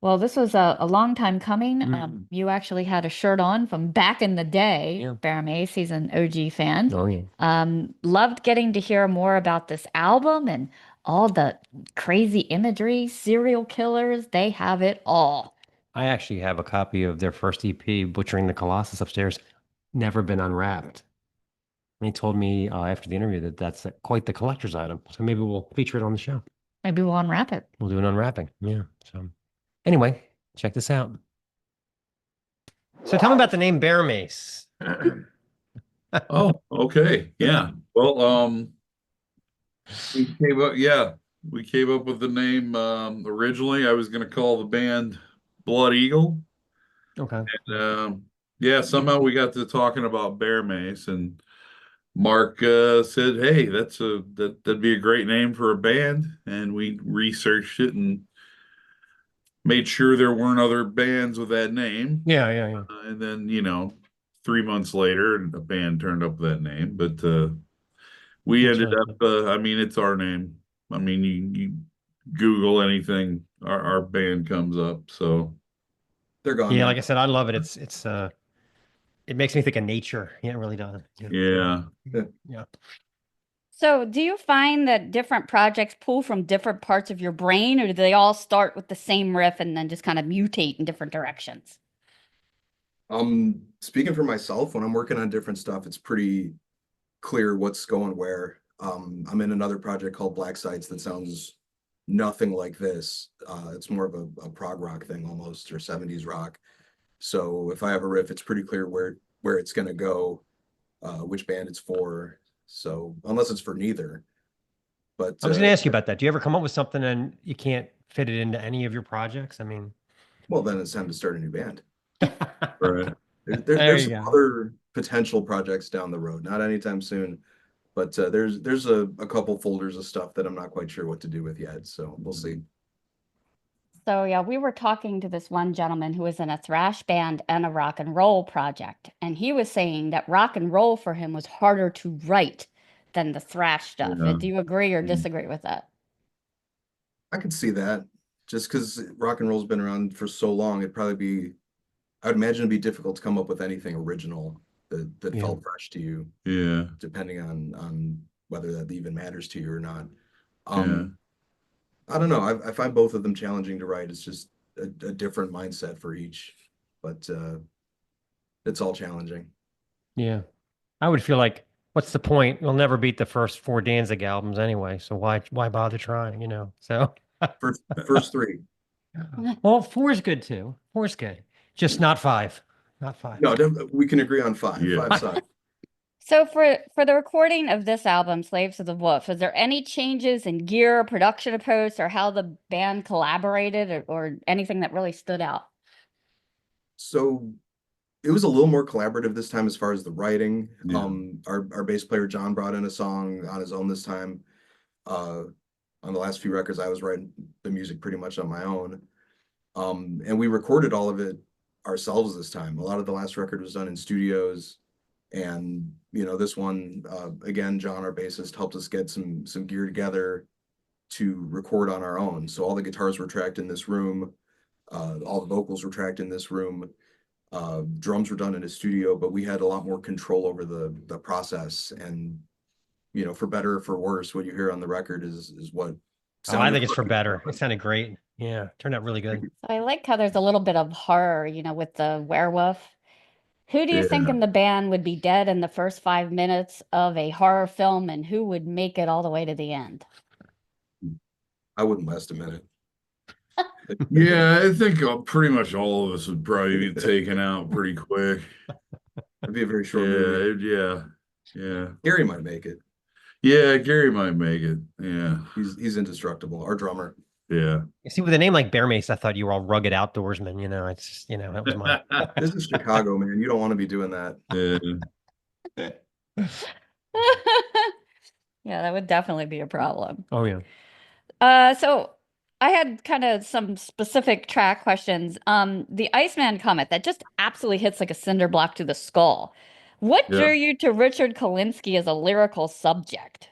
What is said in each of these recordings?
Well, this was a long time coming. You actually had a shirt on from back in the day, Yeah. Bear Mace. He's an OG fan. Oh yeah. Loved getting to hear more about this album and all the crazy imagery, serial killers. They have it all. I actually have a copy of their first EP, Butchering the Colossus, upstairs. Never been unwrapped. And he told me after the interview that that's quite the collector's item. So maybe we'll feature it on the show. Maybe we'll unwrap it. We'll do an unwrapping. Yeah. So anyway, check this out. So tell me about the name Bear Mace. Oh, okay. Yeah. Well, we came up with the name originally. I was going to call the band Blood Eagle. Okay. And yeah, somehow we got to talking about Bear Mace and Mark said, "Hey, that'd be a great name for a band." And we researched it and made sure there weren't other bands with that name. Yeah, yeah, yeah. And then, 3 months later, a band turned up with that name. But we That's ended really up, cool. I mean, it's our name. I mean, you Google anything, our band comes up. So, They're gone Yeah, now. like I said, I love it. It's it makes me think of nature. Yeah, it really does. Yeah. yeah. Yeah. Yeah. So, do you find that different projects pull from different parts of your brain, or do they all start with the same riff and then just kind of mutate in different directions? Speaking for myself, when I'm working on different stuff, it's pretty clear what's going where. I'm in another project called Black Sites that sounds nothing like this. It's more of a prog rock thing almost, or 70s rock. So if I have a riff, it's pretty clear where it's gonna go, which band it's for. So unless it's for neither. But I was going to ask you about that. Do you ever come up with something and you can't fit it into any of your projects? I mean, well, then it's time to start a new band. Right. there There's you some go. other potential projects down the road, not anytime soon, but there's a couple folders of stuff that I'm not quite sure what to do with yet. So we'll see. So, yeah, we were talking to this one gentleman who was in a thrash band and a rock and roll project, and he was saying that rock and roll for him was harder to write than the thrash stuff. Yeah. Do you agree or disagree with that? I could see that just because rock and roll's been around for so long, I would imagine it'd be difficult to come up with anything original that Yeah. felt fresh to you, Yeah. depending on whether that even matters to you or not. Yeah. Um, I don't know. I find both of them challenging to write. It's just a different mindset for each, but it's all challenging. Yeah. I would feel like, what's the point? We'll never beat the first four Danzig albums anyway. So why bother trying, you know? So First three. well, four is good too. Four is good. Just not five. Not five. No, we can agree on five. Yeah. Five sucks. So for the recording of this album, Slaves of the Wolf, is there any changes in gear, production approach, or how the band collaborated, or anything that really stood out? So it was a little more collaborative this time as far as the writing. Yeah. Our bass player John brought in a song on his own this time. Uh, on the last few records, I was writing the music pretty much on my own. And we recorded all of it ourselves this time. A lot of the last record was done in studios, and this one, again, John, our bassist, helped us get some gear together to record on our own. So all the guitars were tracked in this room, all the vocals were tracked in this room. Drums were done in a studio, but we had a lot more control over the process. And for better or for worse, what you hear on the record is what Oh, I sounded think it's for great. better. It sounded great. Yeah. Turned out really good. I like how there's a little bit of horror, with the werewolf. Who do you think Yeah. in the band would be dead in the first 5 minutes of a horror film, and who would make it all the way to the end? I wouldn't last a minute. Yeah, I think pretty much all of us would probably be taken out pretty quick. It'd be a very short movie. Yeah. Yeah. Gary might make it. Yeah, Gary might make it. Yeah. He's indestructible. Our drummer. Yeah. You see, with a name like Bear Mace, I thought you were all rugged outdoorsmen. It's just, that was my. This is Chicago, man. You don't want to be doing that. Yeah. Yeah, that would definitely be a problem. Oh, yeah. So I had kind of some specific track questions. The Iceman comet that just absolutely hits like a cinder block to the skull. What Yeah. drew you to Richard Kolinsky as a lyrical subject?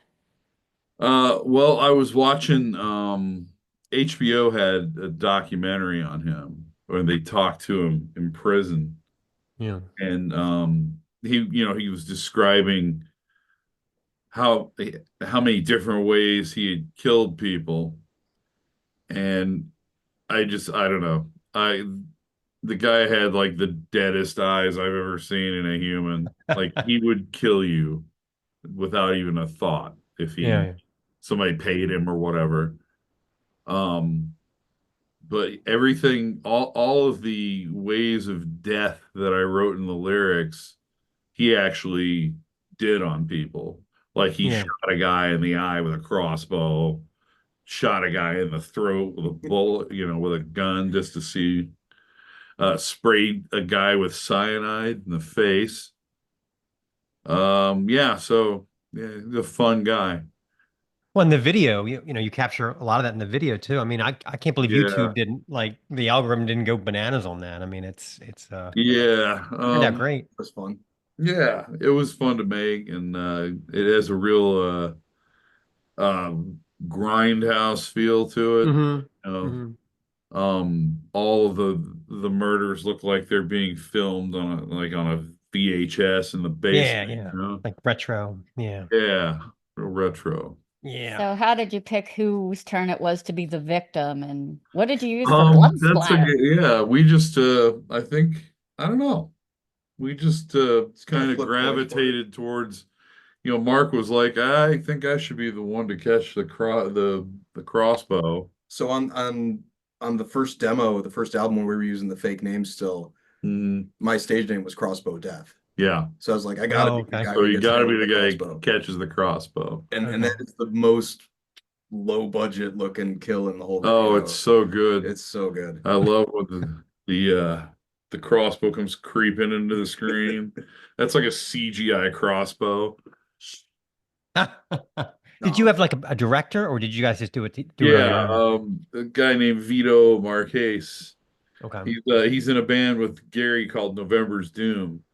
Well, I was watching HBO had a documentary on him when they talked to him in prison, Yeah. and he was describing how how many different ways he had killed people, and I don't know. The guy had like the deadest eyes I've ever seen in a human. Like he would kill you without even a thought if Yeah. somebody paid him or whatever. Um, but everything, all of the ways of death that I wrote in the lyrics, he actually did on people. Like he Yeah. shot a guy in the eye with a crossbow, shot a guy in the throat with a bullet, with a gun just to see, sprayed a guy with cyanide in the face. Yeah, so yeah, he's a fun guy. Well, in the video, you capture a lot of that in the video too. I mean, I can't believe Yeah, YouTube didn't like the algorithm didn't go bananas on that. I mean, it's yeah. turned out great. It was fun. Yeah, it was fun to make, and it has a real grindhouse feel to it. Hmm. You know, Hmm. all of the murders look like they're being filmed on a VHS in the Yeah, basement, yeah. you know? Like retro. Yeah. Yeah, real retro. Yeah. So how did you pick whose turn it was to be the victim, and what did you use for blood That's a splatter? yeah. We just I think I don't know. We just Kind kind of of flip coin for it. gravitated towards. Mark was like, I think I should be the one to catch the crossbow. So on the first demo, the first album when we were using the fake names still, Mm, my stage name was Crossbow Death. yeah. So I was like, I gotta Oh, be the okay. guy So who you gets got to hit be with the the guy who crossbow. catches the crossbow. And that Okay. is the most low budget looking kill in the whole Oh, video. it's so good. It's so good. I love when the crossbow comes creeping into the screen. That's like a CGI crossbow. Did you No. have like a director, or did you guys just do it on your Yeah, own? a guy named Vito Marquez. Okay. He's in a band with Gary called November's Doom.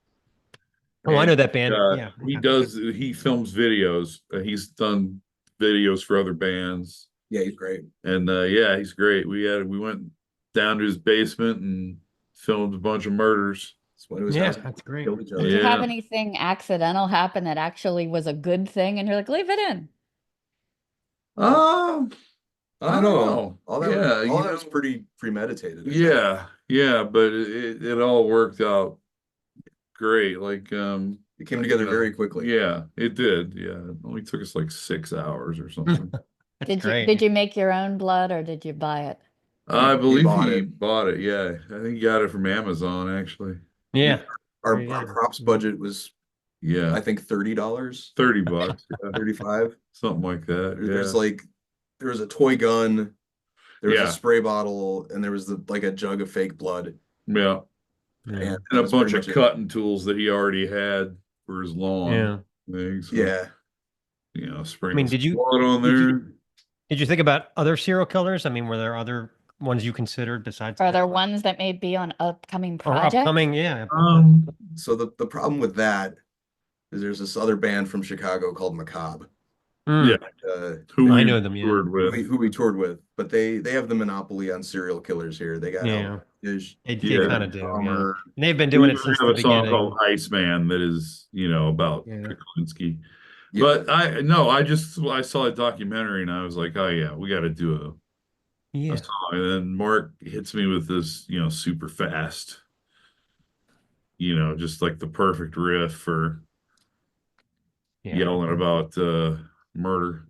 Oh, I And know that band. Yeah. Okay. he films videos. He's done videos for other bands. Yeah, he's great. And yeah, he's great. We went down to his basement and filmed a bunch of murders. So went to his Yeah, house, that's great. killed each Did other. you have Yeah. anything accidental happen that actually was a good thing, and you're like, leave it in? I don't know. All that, Yeah, all that was pretty premeditated. I think. yeah, but it all worked out great. Like It came together you know, very quickly. yeah, it did. Yeah. It only took us like 6 hours or something. That's Did you great. did you make your own blood or did you buy it? I He believe bought he it. bought it. Yeah. I think he got it from Amazon actually. Yeah. Our Very good. props budget was, Yeah. I think, $30, $30. Yeah. 35. Something like that. There's Yeah. like there was a toy gun, there was Yeah. a spray bottle, and there was like a jug of fake blood. Yeah. Yeah. And And that a was bunch pretty of much it. cutting tools that he already had for his lawn Yeah. things. So, Yeah. I sprinkle mean, some did you blood on did you there. did you think about other serial killers? I mean, were there other ones you considered besides Are there ones that may be on upcoming or projects? upcoming? Yeah. So the problem with that is there's this other band from Chicago called Macabre. Yeah. Uh, Who I we know them, yeah. toured who we, with. who we toured with, but they have the monopoly on serial killers here. They got Yeah. Elvis, They Yeah. kind of do. Yeah. Dahmer. And they've been We doing it even since have the a song beginning. called Iceman that is, about Yeah. Kuklinski. Yeah. But I saw a documentary and I was like, oh yeah, we got to do a Yeah. song. And then Mark hits me with this, super fast, just like the perfect riff for Yeah. yelling about murder.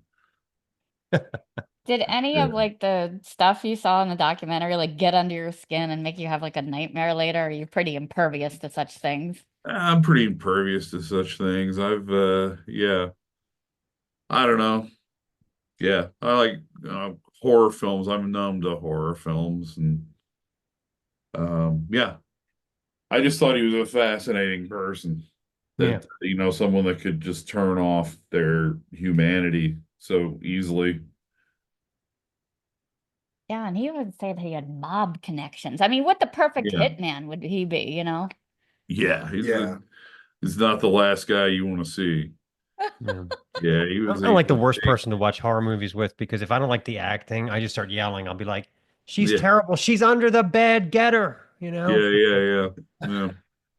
Did any of like the stuff you saw in the documentary like get under your skin and make you have like a nightmare later? Or are you pretty impervious to such things? I'm pretty impervious to such things. Yeah, I don't know. Yeah, I like horror films. I'm numb to horror films, and yeah, I just thought he was a fascinating person. Yeah. That someone that could just turn off their humanity so easily. Yeah, and he would say that he had mob connections. I mean, what the perfect Yeah, hitman would he be, you know? yeah, Yeah. he's not the last guy you want to see. Yeah. Yeah, he was. I'm like the worst person to watch horror movies with because if I don't like the acting, I just start yelling. I'll be like, "She's Yeah, terrible. She's under the bed. Get her." You know, yeah.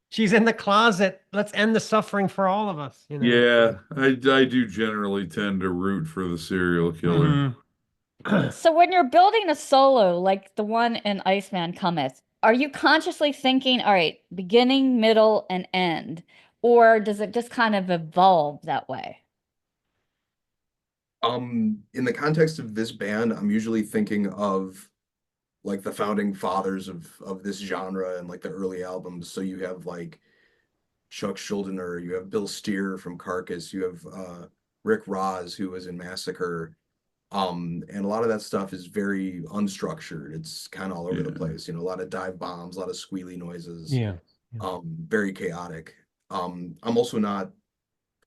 she's in the closet. Let's end the suffering for all of us. You know. Yeah, I do generally tend to root for the serial killer. Mhm. So when you're building a solo like the one in Iceman Cometh, are you consciously thinking, all right, beginning, middle, and end? Or does it just kind of evolve that way? In the context of this band, I'm usually thinking of like the founding fathers of this genre and like the early albums. So you have like Chuck Schuldiner, you have Bill Steer from Carcass, you have Rick Ross who was in Massacre. And a lot of that stuff is very unstructured. It's kind of all over the Yeah. place, you know, a lot of dive bombs, a lot of squealy noises, Yeah. very chaotic. I'm also not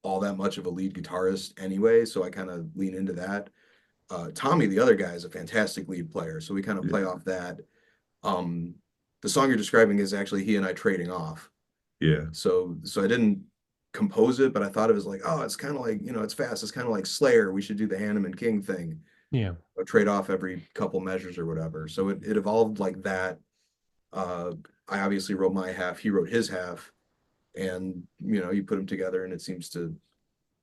all that much of a lead guitarist anyway, so I kind of lean into that. Tommy, the other guy, is a fantastic lead player, so we kind of play off that. Um, the song you're describing is actually he and I trading off. Yeah. So I didn't compose it, but I thought it was like, oh, it's kind of like, you know, it's fast. It's kind of like Slayer. We should do the Hanneman King thing, Yeah. a trade off every couple measures or whatever. So it evolved like that. I obviously wrote my half, he wrote his half, and you know, you put them together, and it seems to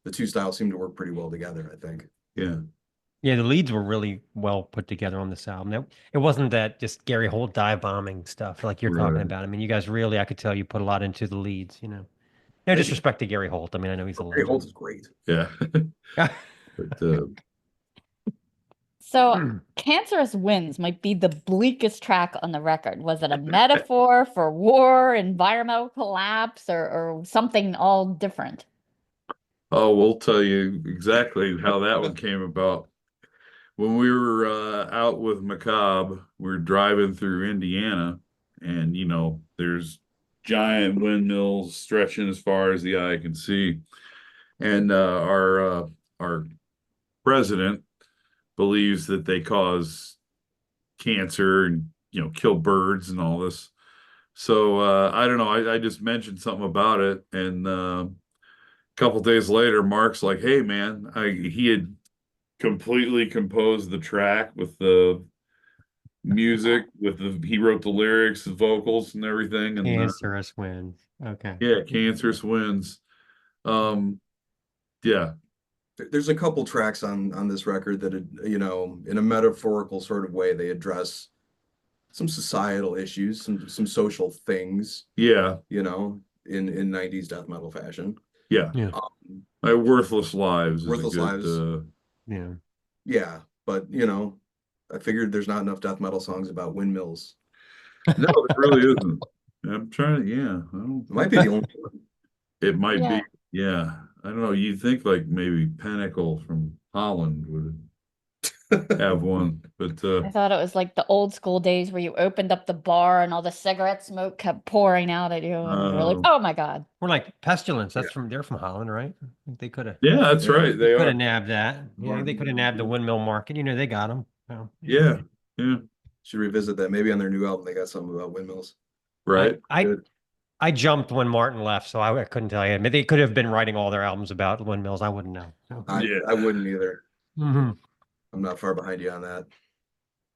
the two styles seem to work pretty well together, I think. Yeah. Yeah, the leads were really well put together on this album. It wasn't that just Gary Holt dive bombing stuff like you're talking Right. about. I mean, you guys really, I could tell you put a lot into the leads, you know. No Thank you. disrespect to Gary Holt. I mean, I know he's a Gary Holt legend. is great. Yeah. But So Cancerous Winds might be the bleakest track on the record. Was it a metaphor for war, environmental collapse, or something all different? oh, we'll tell you exactly how that one came about. When we were out with Macabre, we were driving through Indiana, and you know, there's giant windmills stretching as far as the eye can see. And our president believes that they cause cancer and you know kill birds and all this. So I don't know. I just mentioned something about it, and a couple days later, Mark's like, "Hey, man, he had completely composed the track with the music, with the he wrote the lyrics, the vocals, and everything, and Scearce wins. Okay. yeah, Cancerous Winds. Um, yeah, There's a couple tracks on this record that, you know, in a metaphorical sort of way, they address some societal issues, some social things, yeah, you know, in 90s death metal fashion. yeah. Yeah. My Worthless Lives is Worthless a Lives. good. Yeah. Yeah, but you know, I figured there's not enough death metal songs about windmills. No, it really isn't. I'm trying. Yeah, I don't. It might be the only one. It might Yeah. be. Yeah, I don't know. You'd think like maybe Pinnacle from Holland would have one, but I thought it was like the old school days where you opened up the bar and all the cigarette smoke kept pouring out at you, and you're like, oh my God. We're like Pestilence. Yeah. They're from Holland, right? I think they could have yeah, that's Yeah. right. They could are. have nabbed that. Yeah, they could have nabbed the windmill market. You know, they got them. Yeah, yeah, Should revisit that. Maybe on their new album they got something about windmills. right. Good. I jumped when Martin left, so I couldn't tell you. I mean, they could have been writing all their albums about windmills. I wouldn't know. So. Yeah. I wouldn't either. Mhm. I'm not far behind you on that.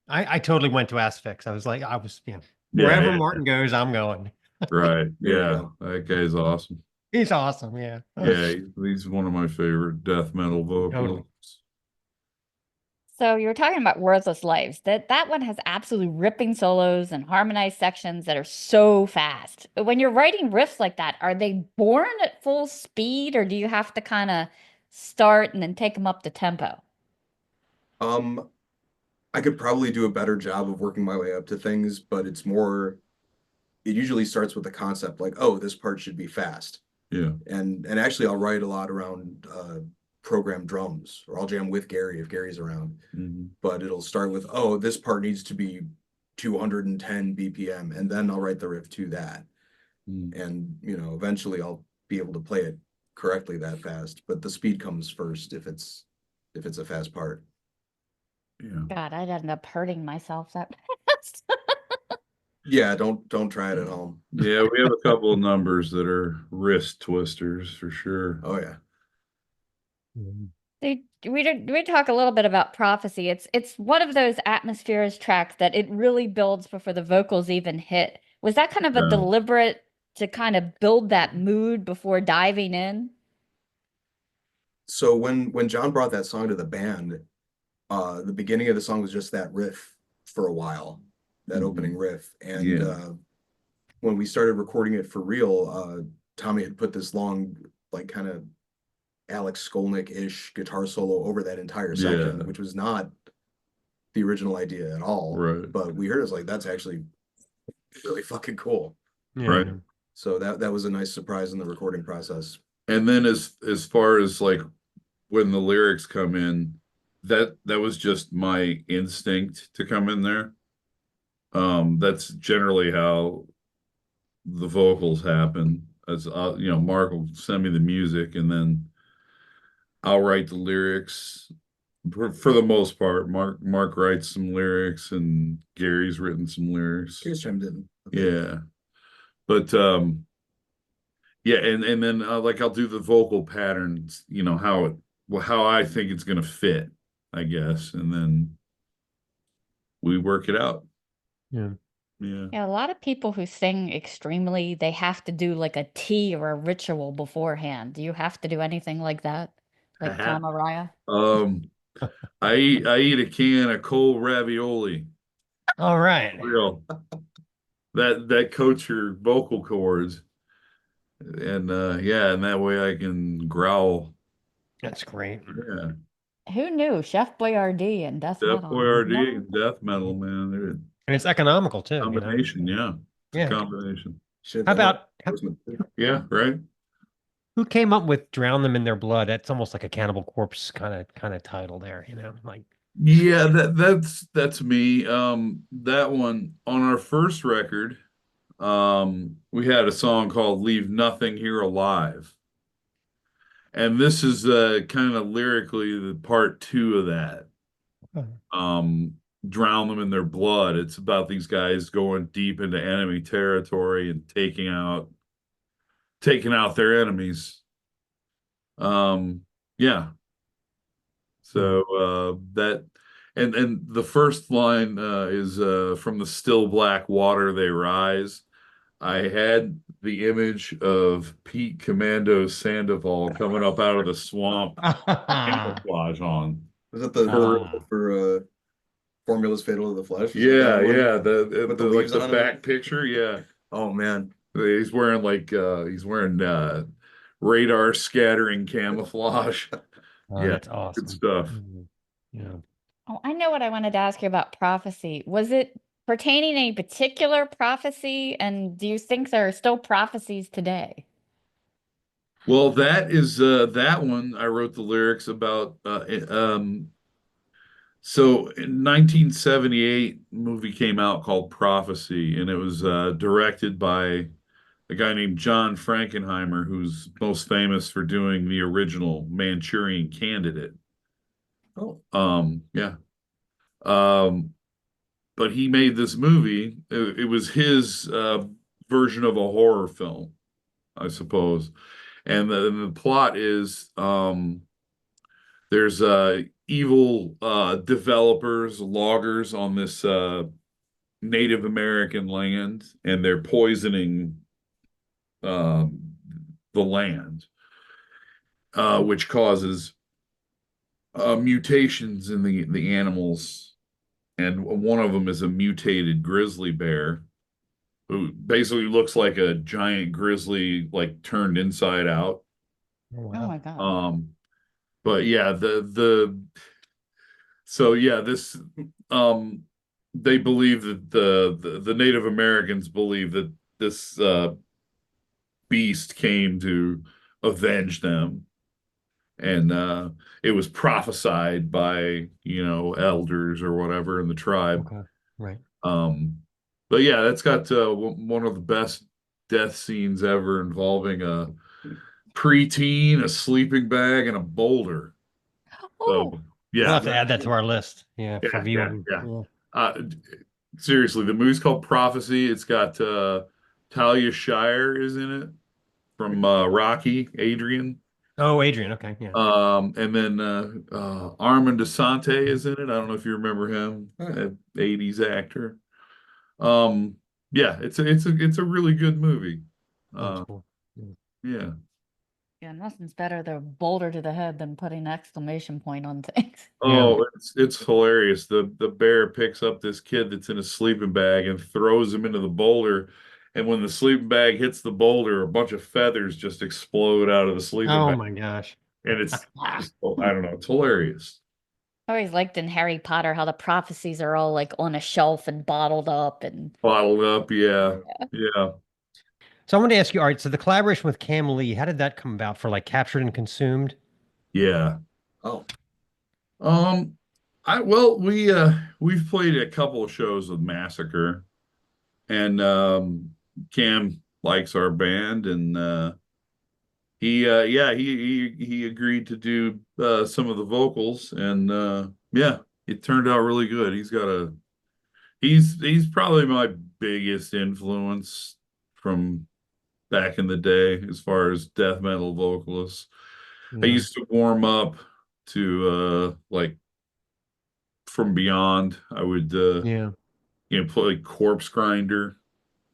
I totally went to Asphyx. I was like, Yeah, wherever yeah, Martin goes, I'm going. right. There you Yeah, go. that guy's awesome. He's awesome. Yeah. Yeah, he's one of my favorite death metal vocalists. So you were talking about Worthless Lives. That one has absolutely ripping solos and harmonized sections that are so fast. When you're writing riffs like that, are they born at full speed, or do you have to kind of start and then take them up the tempo? I could probably do a better job of working my way up to things, but it's more, it usually starts with the concept like, oh, this part should be fast. Yeah, And actually I'll write a lot around programmed drums, or I'll jam with Gary if Gary's around. mhm. But it'll start with, oh, this part needs to be 210 BPM, and then I'll write the riff to that. Mm. And you know, eventually I'll be able to play it correctly that fast, but the speed comes first if it's a fast part. Yeah, God, I'd end up hurting myself that fast. Yeah, don't try it at home. yeah. We have a couple of numbers that are wrist twisters for sure. Oh yeah. Mhm. We talk a little bit about prophecy. It's one of those atmospheres tracks that it really builds before the vocals even hit. Was that kind of a Yeah. deliberate to kind of build that mood before diving in? So when John brought that song to the band, the beginning of the song was just that riff for a while, that opening riff. And Yeah. when we started recording it for real, Tommy had put this long, like kind of Alex Skolnick-ish guitar solo over that entire section, Yeah. which was not the original idea at all. Right. But we heard it was like, that's actually really fucking cool. Right. Yeah. So that was a nice surprise in the recording process. And then as far as like when the lyrics come in, that was just my instinct to come in there. That's generally how the vocals happen. As Mark will send me the music, and then I'll write the lyrics. For the most part, Mark writes some lyrics, and Gary's written some lyrics. Here's chimed in. Yeah, but yeah, and then like I'll do the vocal patterns, how I think it's gonna fit, I guess, and then we work it out. Yeah. Yeah. Yeah, a lot of people who sing extremely, they have to do like a tea or a ritual beforehand. Do you have to do anything like that? Like Tom Araya? Um, I eat a can of cold ravioli. All right. Real. That coats your vocal cords. And yeah, and that way I can growl. That's great. Yeah. Who knew? Chef Boyardee and death Death metal. Boyardee and death metal, man. They're a And it's economical too, combination, yeah. It's a Yeah. combination. Shit, How that about Yeah, right. who came up with "Drown Them in Their Blood"? That's almost like a Cannibal Corpse kind of title there, like. Yeah, that's me. That one on our first record, we had a song called Leave Nothing Here Alive. And this is kind of lyrically the part two of that. Um, Drown them in their blood. It's about these guys going deep into enemy territory and taking out their enemies. Yeah. So that and the first line is from the still black water they rise. I had the image of Pete Commando Sandoval coming up out of the swamp, camouflage on. Was that the Ah. for Formulas Fatal to the Flesh? Is that Yeah, that one? yeah. With the Like leaves the on it? back picture, yeah. Oh man. He's wearing radar scattering camouflage. Oh, Yeah, that's good awesome. stuff. Yeah. Oh, I know what I wanted to ask you about prophecy. Was it pertaining to any particular prophecy? And do you think there are still prophecies today? Well, that is that one I wrote the lyrics about. So in 1978, a movie came out called Prophecy, and it was directed by a guy named John Frankenheimer, who's most famous for doing the original Manchurian Candidate. Oh. Yeah. Um, but he made this movie. It was his version of a horror film, I suppose. And the plot is there's evil developers, loggers on this Native American land, and they're poisoning um, the land, which causes mutations in the animals. And one of them is a mutated grizzly bear who basically looks like a giant grizzly, like turned inside out. Oh, Oh wow. my God. But yeah, so yeah, this they believe that the Native Americans believe that this beast came to avenge them, and it was prophesied by elders or whatever in the tribe. Okay. Right. But yeah, that's got one of the best death scenes ever involving a preteen, a sleeping bag, and a boulder. Oh, So We'll yeah, have to add that to our list. Yeah, for yeah, viewing. yeah. Yeah. Uh, Seriously, the movie's called Prophecy. It's got Talia Shire is in it from Rocky, Adrian. Oh, Adrian. Okay. Yeah. And then Armand Desante is in it. I don't know if you remember him, Huh. 80s actor. Um, yeah, it's a really good movie. That's cool. Yeah. Yeah, nothing's better the boulder to the head than putting exclamation point on things. Oh, it's hilarious. The bear picks up this kid that's in a sleeping bag and throws him into the boulder. And when the sleeping bag hits the boulder, a bunch of feathers just explode out of the sleeping Oh bag. my gosh. And it's just, I don't know, it's hilarious. I always liked in Harry Potter how the prophecies are all like on a shelf and bottled up and Bottled up, yeah. Yeah. So I wanted to ask you, all right, so the collaboration with Cam Lee, how did that come about for like Captured and Consumed? Yeah. Oh, I well we've played a couple of shows with Massacre and Cam likes our band and he agreed to do some of the vocals and yeah, it turned out really good. He's probably my biggest influence from back in the day as far as death metal vocalists. I Yeah. used to warm up to like From Beyond. I would Yeah. play Corpse Grinder,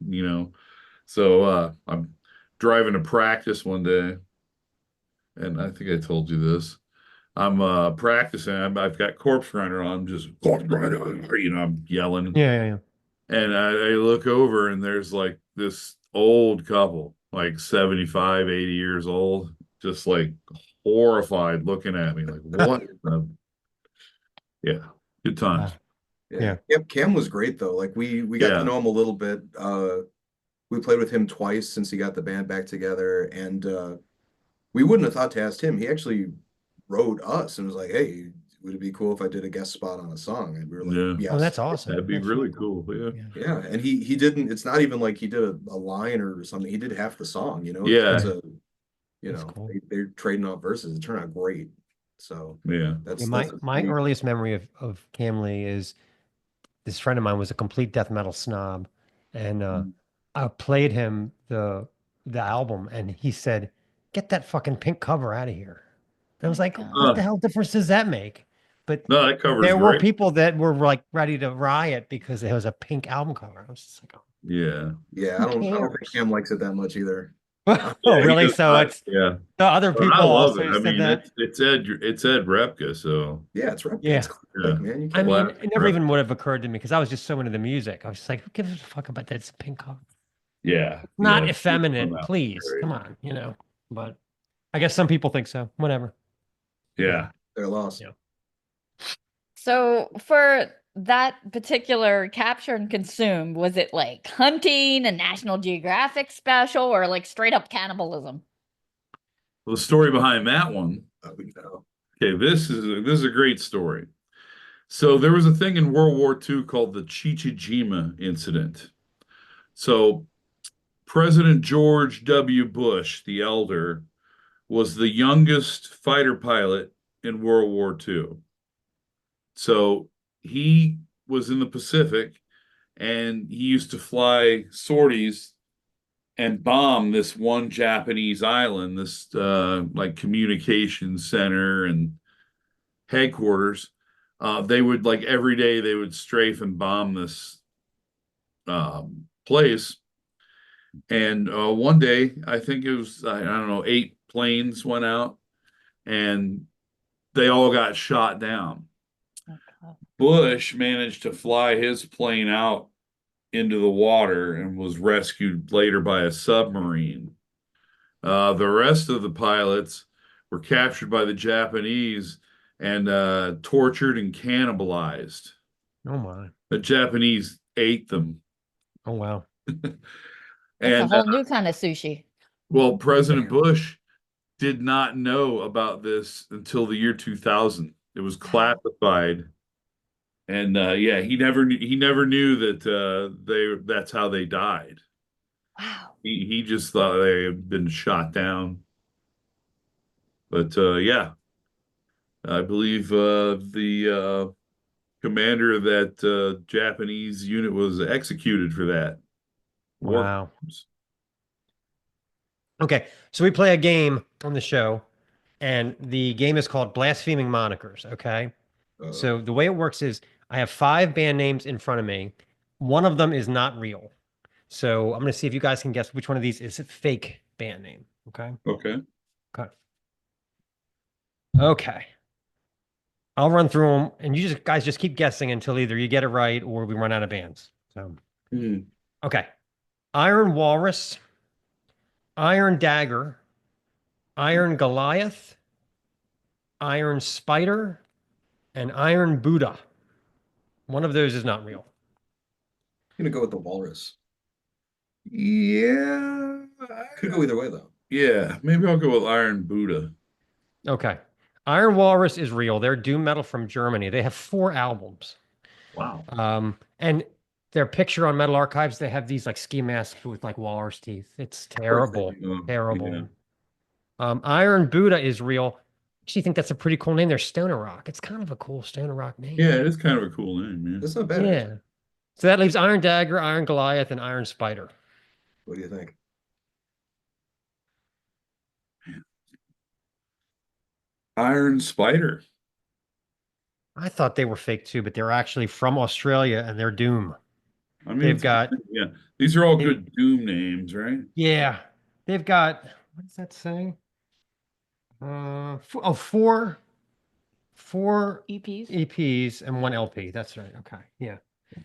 you know. So I'm driving to practice one day, and I think I told you this. I'm practicing. I've got Corpse Grinder on. I'm just Corpse Grinder, I'm yelling, Yeah. Yeah. and I look over, and there's like this old couple, like 75, 80 years old, just like horrified, looking at me, like what? Yeah, good times. yeah. Yeah. Cam was great though. Like we got to Yeah, know him a little bit. We played with him twice since he got the band back together, and we wouldn't have thought to ask him. He actually wrote us and was like, "Hey, would it be cool if I did a guest spot on a song?" And we were like, yeah, Oh, "Yes." that's awesome. that'd be That's really cool. Yeah, Yeah. Yeah, and he didn't. It's not even like he did a line or something. He did half the song. yeah, It's a That's cool. they're trading off verses. It turned out great. So yeah. Yeah, that's my earliest memory of Cam Lee is this friend of mine was a complete death metal snob, and I played him the album, and he said, "Get that fucking pink cover out of here." And I was My like, God. "What the hell difference does that make?" But No, that cover's there were great. people that were like ready to riot because it was a pink album cover. I was just like, Yeah, yeah. "Who I don't think cares?" Cam likes it that much either. Oh, yeah, he really? does So not. it's Yeah, the other but I people love it. also I said mean, that. it's Ed Repka, so Yeah, it's right. It's Yeah. yeah, classic, man. You I can't. mean, classic it never Repka. even would have occurred to me because I was just so into the music. I was just like, who gives a fuck about that? It's a pink cover. Yeah, yeah, Not effeminate, out. please. Great. Come on, you know. But I guess some people think so. Whatever. Yeah. They're lost. Yeah. So for that particular capture and consume, was it like hunting, a National Geographic special, or like straight up cannibalism? Well, the story behind that one. We know. Okay, this is a great story. So there was a thing in World War II called the Chichijima incident. So President George W. Bush, the elder, was the youngest fighter pilot in World War II. So he was in the Pacific and he used to fly sorties and bomb this one Japanese island, this like communication center and headquarters. They would like every day they would strafe and bomb this place. And one day, I think it was I don't know, 8 planes went out and they all got shot down. Okay. Bush managed to fly his plane out into the water and was rescued later by a submarine. The rest of the pilots were captured by the Japanese and tortured and cannibalized. Oh my. The Japanese ate them. Oh wow. That's a And whole new kind of sushi. well, President Bush did not know about this until the year 2000. It was classified. And yeah, he never knew that that's how they died. Wow. He just thought they had been shot down. But yeah, I believe the commander of that Japanese unit was executed for that. War Wow. crimes. Okay. So we play a game on the show. And the game is called Blaspheming Monikers. Okay. Uh, So the way it works is I have 5 band names in front of me. One of them is not real. So I'm going to see if you guys can guess which one of these is a fake band name. Okay. Okay. Okay. Okay. I'll run through them and you guys just keep guessing until either you get it right or we run out of bands. So, Hmm. okay. Iron Walrus, Iron Dagger, Iron Goliath, Iron Spider, and Iron Buddha. One of those is not real. I'm gonna go with the walrus. Yeah. Could go either way though. Yeah, maybe I'll go with Iron Buddha. Okay. Iron Walrus is real. They're doom metal from Germany. They have 4 albums. Wow. And their picture on Metal Archives, they have these like ski masks with like walrus teeth. It's terrible. Oh, Terrible. yeah. Iron Buddha is real. I actually think that's a pretty cool name. They're Stoner Rock. It's kind of a cool Stoner Rock name. Yeah, it's kind of a cool name, man. That's not bad. Yeah. Actually. So that leaves Iron Dagger, Iron Goliath, and Iron Spider. What do you think? Iron Spider. I thought they were fake too, but they're actually from Australia and they're Doom. I mean, They've got, yeah, these are all they- good Doom names, right? yeah, they've got, what does that say? Four EPs. EPs and 1 LP. That's right. Okay. Yeah.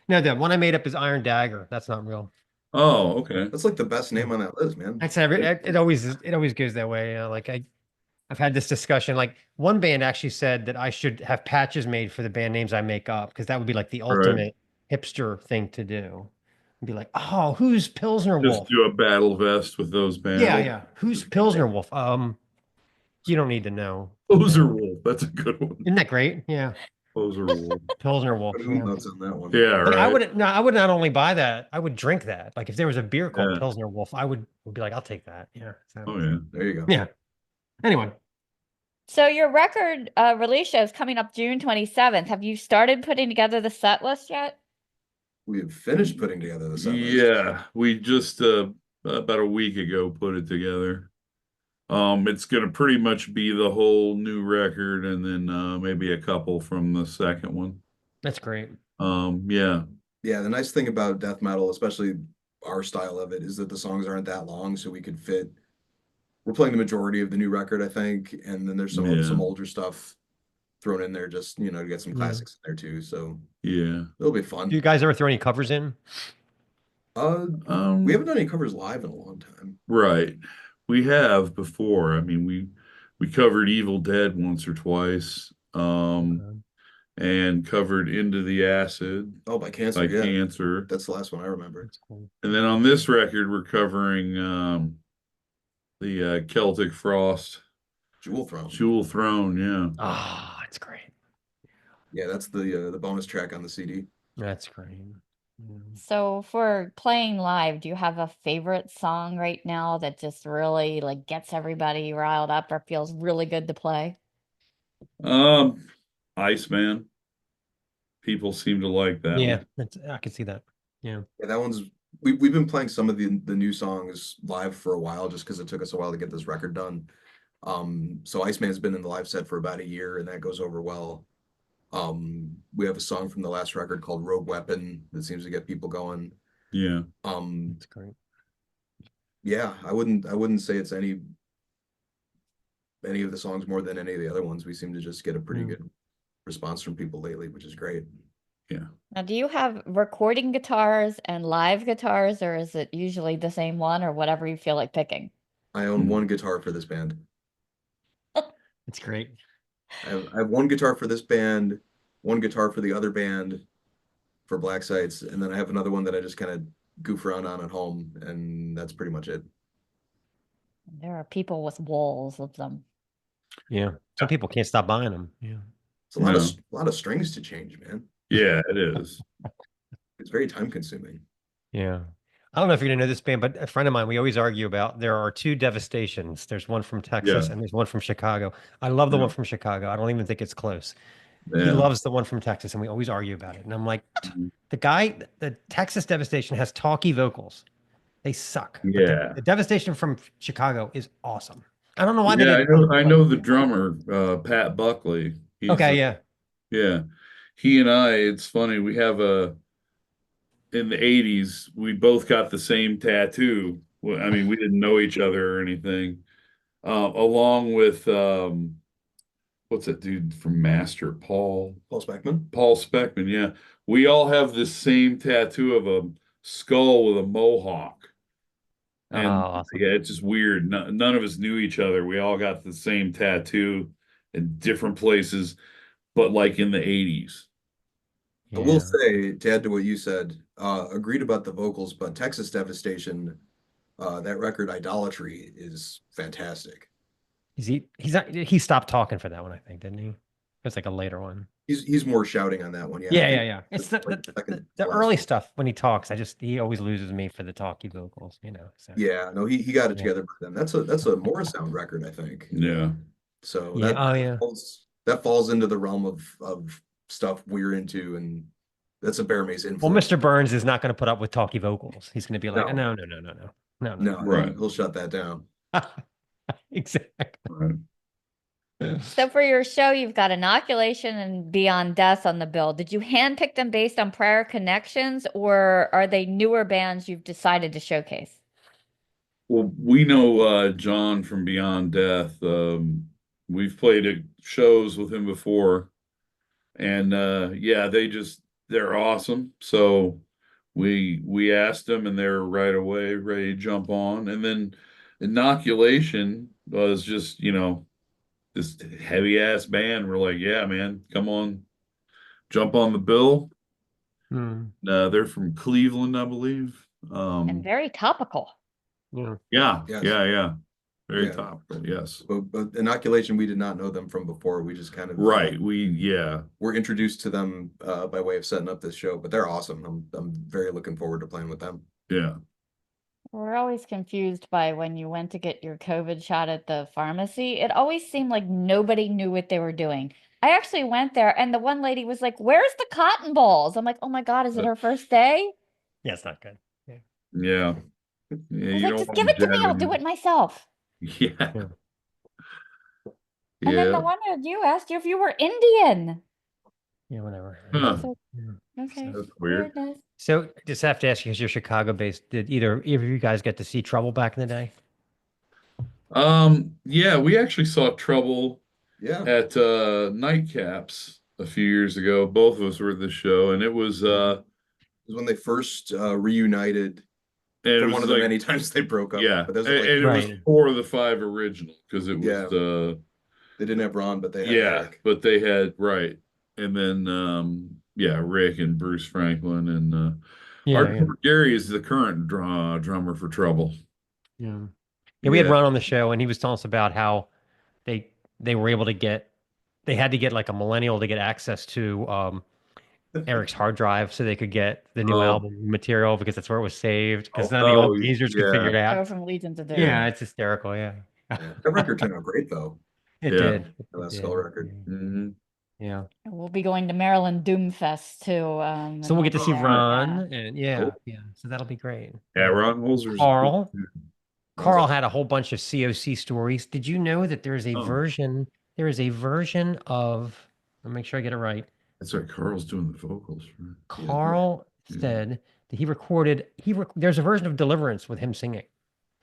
No, the one I made up is Iron Dagger. That's not real. Oh, okay. That's like the best name on that list, man. That's it always goes that way. Like I've had this discussion. Like one band actually said that I should have patches made for the band names I make up because that would be like the ultimate hipster thing to do. And be like, oh, who's Pilsner Just Wolf? do a battle vest with those bands. Yeah. Who's Pilsner Wolf? You don't need to know. Poser Wolf. That's a good one. Isn't that great? Yeah. Poser Wolf. Pilsner Wolf. What are the Yeah. notes on that one? Yeah, But right. I would not only buy that, I would drink that. Like if there was a beer called Yeah. Pilsner Wolf, I would be like, I'll take that. Yeah. So, Oh, yeah. There you go. yeah. Anyway, So your record release show is coming up June 27th. Have you started putting together the set list yet? We have finished putting together the set list. Yeah, we just about a week ago put it together. It's gonna pretty much be the whole new record and then maybe a couple from the second one. that's great. Yeah. Yeah, the nice thing about death metal, especially our style of it, is that the songs aren't that long, so we could fit. We're playing the majority of the new record, I think, and then there's some older stuff thrown in there, just to get some classics in there too. So Yeah. it'll be fun. Do you guys ever throw any covers in? We haven't done any covers live in a long time. Right. We have before. I mean, we covered Evil Dead once or twice. And covered Into the Acid Oh, by Cancer, by yeah. Cancer. That's the last one I remember. That's cool. And then on this record, we're covering the Celtic Frost Jewel Throne. Jewel Throne. Yeah. Ah, that's great. Yeah, that's the bonus track on the CD. That's great. Yeah. So for playing live, do you have a favorite song right now that just really like gets everybody riled up or feels really good to play? Iceman. People seem to like that Yeah, one. I can see that. Yeah. Yeah, that one's we've been playing some of the new songs live for a while just because it took us a while to get this record done. So Iceman's been in the live set for about a year and that goes over well. We have a song from the last record called Rogue Weapon that seems to get people going. Yeah. That's great. Yeah, I wouldn't say it's any of the songs more than any of the other ones. We seem to just get a pretty good response from people lately, which is great. Yeah. Now, do you have recording guitars and live guitars, or is it usually the same one or whatever you feel like picking? I own one guitar for this band. That's great. I have one guitar for this band, one guitar for the other band for Black Sites, and then I have another one that I just kind of goof around on at home, and that's pretty much it. There are people with walls of them. Yeah. Some people can't stop buying them. Yeah. It's a lot of strings to change, man. Yeah, it is. It's very time consuming. Yeah. I don't know if you're gonna know this band, but a friend of mine, we always argue about there are 2 Devastations. There's one from Texas and there's one from Chicago. I love the one from Chicago. I don't even think it's close. He loves the one from Texas, and we always argue about it. And I'm like, the Texas Devastation has talky vocals. They suck. But Yeah. the Devastation from Chicago is awesome. I don't know why they Yeah, didn't. I know the drummer, Pat Buckley. He's Okay, yeah. yeah. He and I, it's funny, we have in the 80s, we both got the same tattoo. Well, I mean, we didn't know each other or anything. Along with what's that dude from Master? Paul Speckman. Paul Speckman, yeah. We all have this same tattoo of a skull with a mohawk. Oh, And awesome. yeah, it's just weird. None of us knew each other. We all got the same tattoo in different places, but like in the 80s. I will Yeah. say, to add to what you said, agreed about the vocals, but Texas Devastation, that record Idolatry is fantastic. He stopped talking for that one, I think, didn't he? It's like a later one. He's more shouting on that one. Yeah, I Yeah, think yeah, yeah. It's like second the to last early one. stuff when he talks. He always loses me for the talky vocals, you know. So Yeah, no, he got it yeah, together by then. That's a Morrisound record, I think. Yeah. So yeah. Oh yeah. that falls into the realm of stuff we're into, and that's a Bear Mace Well, influence. Mr. Burns is not going to put up with talky vocals. He's going to be like, No. no, no, no, no, no, no, No, no. Right. he'll shut that down. Exactly. Right. So for your show, you've got Inoculation and Beyond Death on the bill. Did you handpick them based on prior connections, or are they newer bands you've decided to showcase? Well, we know John from Beyond Death. We've played at shows with him before, and yeah, they're awesome. So we asked them, and they're right away ready to jump on. And then Inoculation was just, this heavy ass band. We're like, yeah, man, come on, jump on the bill. Hmm. They're from Cleveland, I believe. And very topical. Yeah. Yeah, Yes. yeah. Very Yeah. topical, yes. But Inoculation, we did not know them from before. We just kind of Right. were introduced to them by way of setting up this show. But they're awesome. I'm very looking forward to playing with them. Yeah. We're always confused by when you went to get your COVID shot at the pharmacy. It always seemed like nobody knew what they were doing. I actually went there and the one lady was like, "Where's the cotton balls?" I'm like, "Oh my God, is it her first day?" Yeah, it's not good. Yeah. Yeah. I Yeah, was you like, don't "Just want give it to me, I'll jabbing. do it myself." Yeah. Yeah. And then the Yeah. one of you asked you if you were Indian. Yeah, whatever. Huh. So, Yeah. okay. That's weird. Weirdness. So just have to ask you, because you're Chicago based, did either of you guys get to see Trouble back in the day? Yeah, we actually saw Trouble Yeah. at Nightcaps a few years ago. Both of us were at the show, and it was It was when they first reunited and it from was one of the like, many times they broke up. yeah, But those and are like it was Right. 4 of the 5 original, because it was Yeah. They didn't have Ron, but they had yeah, Eric. but they had right, and then yeah, Rick and Bruce Franklin, and our Yeah, yeah. drummer Gary is the current drummer for Trouble. Yeah. Yeah, we had Yeah. Ron on the show, and he was telling us about how they they were able to they had to get like a millennial to get access to Eric's hard drive so they could get the new Oh. album material, because that's where it was saved, because none of the Oh, old geezers could yeah. figure it Go out. from Legion to Doom. Yeah, it's hysterical. Yeah, Yeah. That record turned out great though. it Yeah. did. The last It Skull did. record. hmm Yeah. And we'll be going to Maryland Doomfest too. So and we'll get to be see there. Ron, and Cool. yeah. So that'll be great. Yeah, Ron Holzer's Carl. cool. Carl had a whole bunch of COC stories. Did you know that there is a Oh. version? There is a version of. Let me make sure I get it right. That's right. Carl's doing the vocals. Right? Carl Yeah. said that he recorded. There's a version of Deliverance with him singing.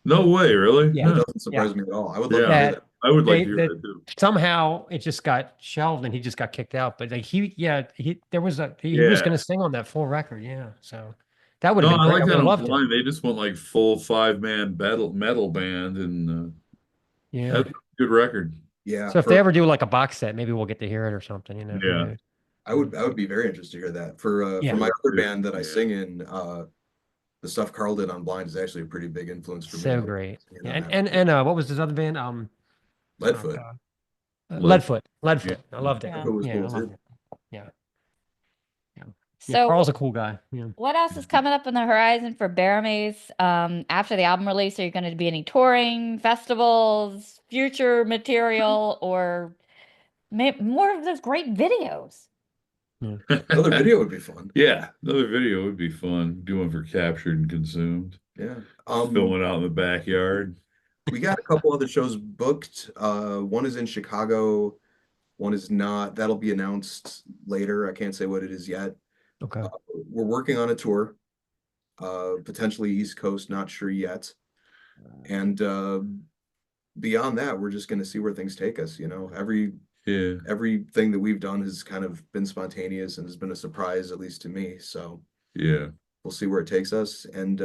No way, really? Yeah. That Huh. doesn't surprise me at all. I would love to hear Yeah, that. I would like to hear They- that too. Somehow it just got shelved and he just got kicked out. But like he was Yeah. going to sing on that full record. Yeah, so that would No, have been I great. like I would that have on loved it. Blind. They just went like full 5-man metal band, and Yeah. that's a good record. Yeah. So if they ever do like a box set, maybe we'll get to hear it or something. You know. who Yeah. knows? I would be very interested to hear that. For Yeah. my other Yeah. band that I Yeah. sing in, the stuff Carl did on Blind is actually a pretty big influence for me. So great. You Yeah, know, and what was his other band? Leadfoot. God. Leadfoot. I loved it. Yeah. Leadfoot was Yeah, cool I loved too. it. Yeah. Yeah, So Carl's a cool guy. Yeah. what else is coming up on the horizon for Bear Mace after the album release? Are you going to be any touring, festivals, future material, or more of those great videos? Another video would be fun. Yeah, another video would be fun. Do one for Captured and Consumed. Yeah. Filming out in the backyard. We got a couple other shows booked. One is in Chicago, one is not. That'll be announced later. I can't say what it is yet. Okay. We're working on a tour, potentially East Coast, not sure yet. And beyond that, we're just going to see where things take us. You know, Yeah. everything that we've done has kind of been spontaneous and has been a surprise, at least to me. So Yeah. we'll see where it takes us. And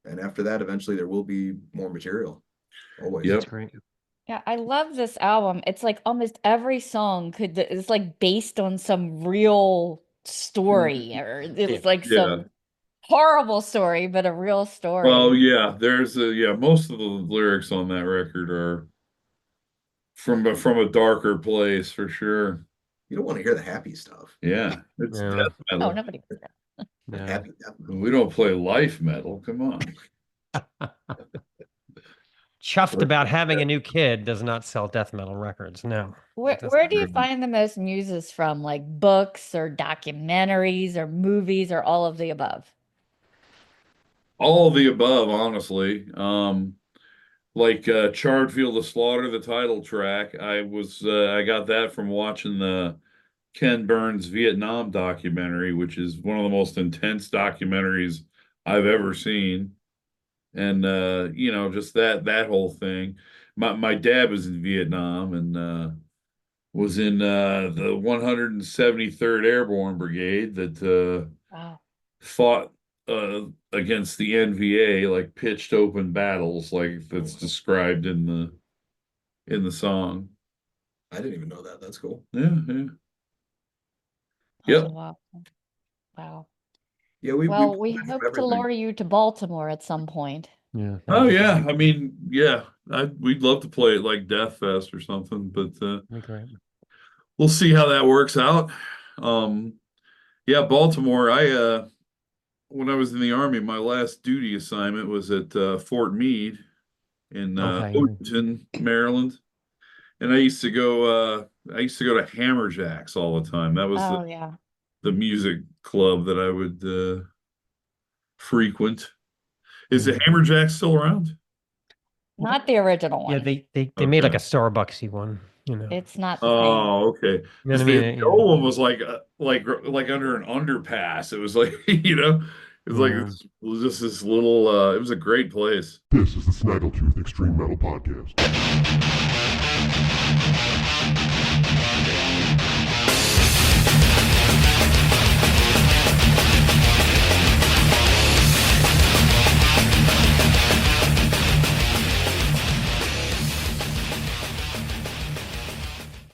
after that, eventually there will be more material. Always. Yep. That's great. Yeah, I love this album. It's like almost every song it's like based on some real story, or it's like Yeah. some horrible story, but a real story. Well, yeah, most of the lyrics on that record are from a darker place for sure. You don't want to hear the happy stuff. Yeah, it's Yeah. death Oh, metal. nobody does that. The Yeah. happy death metal. We don't play life metal. Come on. Chuffed about having a new kid does not sell death metal records. No. Where it doesn't. where do you find the most muses from? Like books or documentaries or movies or all of the above? All of the above, honestly. Like Charred Field of Slaughter, the title track. I got that from watching the Ken Burns Vietnam documentary, which is one of the most intense documentaries I've ever seen. And just that whole thing. My dad was in Vietnam and was in the 173rd Airborne Brigade that Wow. fought against the NVA, like pitched open battles, like that's described in the song. I didn't even know that. That's cool. Yeah. That's Yep. wow. Wow. Yeah, we Well, we played from hope to everything. lure you to Baltimore at some point. Yeah. Oh yeah. I mean, yeah. We'd love to play it like Death Fest or something, but That'd be great. we'll see how that works out. Yeah, Baltimore. When I was in the Army, my last duty assignment was at Fort Meade in Okay. Odenton, Maryland. And I used to go to Hammerjacks all the time. That was Oh yeah. the music club that I would frequent. Is the Hammerjacks still around? Not the original Yeah, one. they made like a Okay. Starbucksy one, you know. It's not the same. Oh, okay. You know what I 'Cause mean? the old one was like under an underpass. It was like, it was like Yeah. it was just this little it was a great place. This is the Snaggletooth Extreme Metal Podcast.